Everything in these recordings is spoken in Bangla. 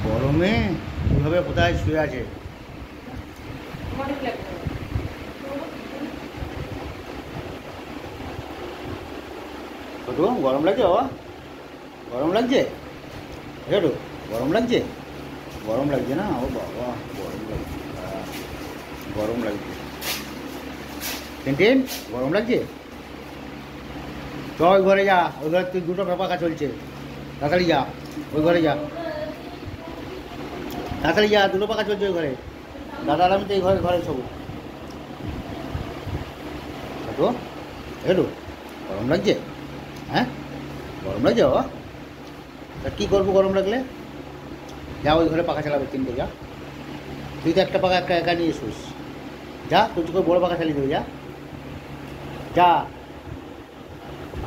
গরমে কীভাবে কোথায় শুয়ে আছে। ছোটু গরম লাগছে বাবা? গরম লাগছে? ছোটু গরম লাগছে? গরম লাগছে না? ও বাবা গরম লাগছে, গরম লাগছে। টেন গরম লাগছে? চ ওই ঘরে যা, ওই ঘরে তুই দুটো পাখা চলছে, তাড়াতাড়ি যা ওই ঘরে যা, তাড়াতাড়ি যা, দুটো পাখা চলছে ওই ঘরে। দাদার আমি তো এই ঘরে ঘরে শোবো। ছোটু ছোটু গরম লাগছে? হ্যাঁ গরম লাগছে বাবা? তা কী করবো গরম লাগলে? যা ওই ঘরে পাখা চালাবে তিনটে, যা। তুই তো একটা পাখা একা একা নিয়ে শুস, যা তুই করে বড়ো পাখা চালিয়ে দেবে, যা যা।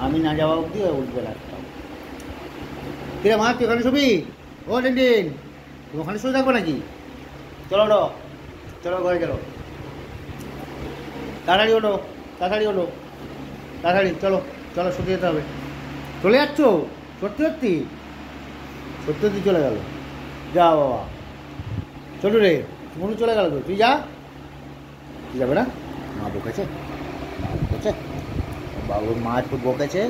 আমি না যাওয়া অবধি উঠবে না। কিরে মা তুই ওখানে শুবি? ও টেন তুমি ওখানে শুয়ে থাকবো নাকি? চলো ওঠো, চলো ঘরে চলো, তাড়াতাড়ি ওঠো, তাড়াতাড়ি ওঠো, তাড়াতাড়ি চলো, চলো শুতে যেতে হবে। চলে যাচ্ছ? সত্যি সত্যি? সত্যি সত্যি চলে গেল? যা বাবা। ছোটো রে মনু চলে গেল তো, তুই যা। তুই যাবে না? মা বকেছে, মা বকেছে, বাবুর মা একটু বকেছে,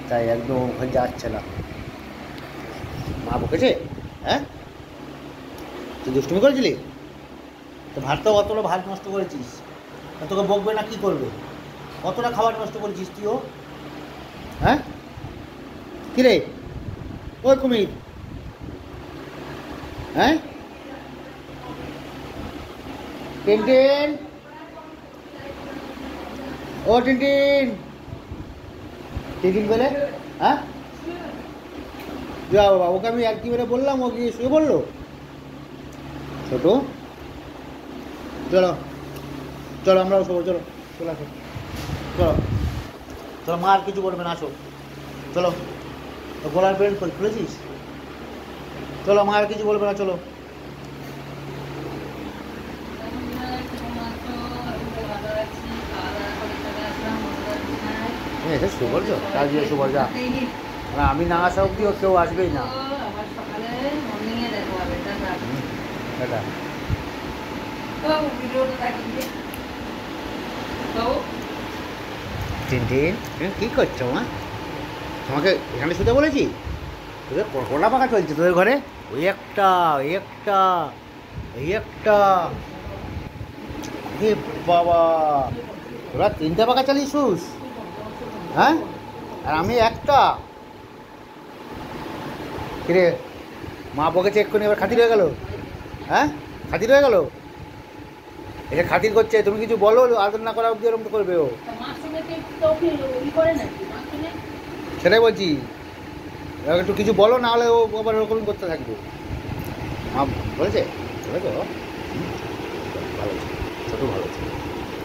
তাই একদম ওখানে যাচ্ছে না। মা বকেছে? হ্যাঁ তুই দুষ্টুমি করেছিলি তো? ভাত তো অতটা ভাত নষ্ট করেছিস, তোকে বকবে না কি করবে? কতটা খাবার নষ্ট করেছিস তুইও? হ্যাঁ কিরে ওই কুমির, হ্যাঁ টেন ও টেন বলে, হ্যাঁ যা বাবা, ওকে আমি আর কি বেড়ে বললাম, ও কি শুয়ে বললো? ছোটো চলো, চলো আমরাও শোবো, চলো চলো আসো, চলো চলো, মা আর কিছু বলবে না, আসো চলো। গলার বেল্ট খুলেছিস? চলো মা আর কিছু বলবে না, চলো। শুয়ে বলছো কাজ দিয়ে শুভ যা, আমি না আসা অব্দি কেউ আসবেই না। কি করছো মা? তোমাকে এখানে শুতে বলেছি? তোদের কটা পাখা চলছে তোদের ঘরে? ওই একটা, এই একটা, এই একটা। এ বাবা, তোরা তিনটে পাখা চালিয়ে শুস? হ্যাঁ আর আমি একটা। কিরে মা বকেছে এক্ষুনি, এবার খাতির হয়ে গেল? হ্যাঁ খাতির হয়ে গেল? এটা খাতির করছে, তুমি কিছু বলো, আদর না করা অব্দি এরকম তো করবে ও। সেটাই বলছি, একটু কিছু বলো, না হলে ও আবার ওরকম করতে থাকবে। মা বলেছে? বলেছে ও ভালো, ছোটো ভালো,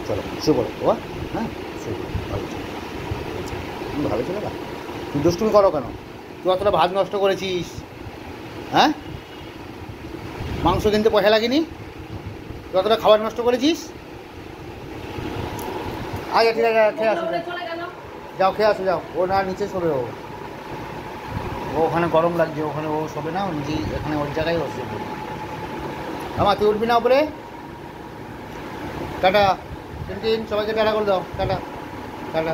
চলো সে বলো ও, হ্যাঁ সে ভালো, তুমি ভালো ছিল না? তুমি দুষ্টুমি করো কেন? তুই অতটা ভাত নষ্ট করেছিস, হ্যাঁ মাংস কিনতে পয়সা লাগেনি, তুই অতটা খাবার নষ্ট করেছিস। আচ্ছা ঠিক আছে, খেয়ে আসো, যাও খেয়ে আসো, যাও। ও না নিচে শোবে, ও ওখানে গরম লাগছে, ওখানে ও শোবে না, ও নিজে এখানে ওর জায়গায় বসে। আমার তুই উঠবি না উপরে? টাটা টিন, সবাইকে টাটা করে দাও, টাটা টাটা।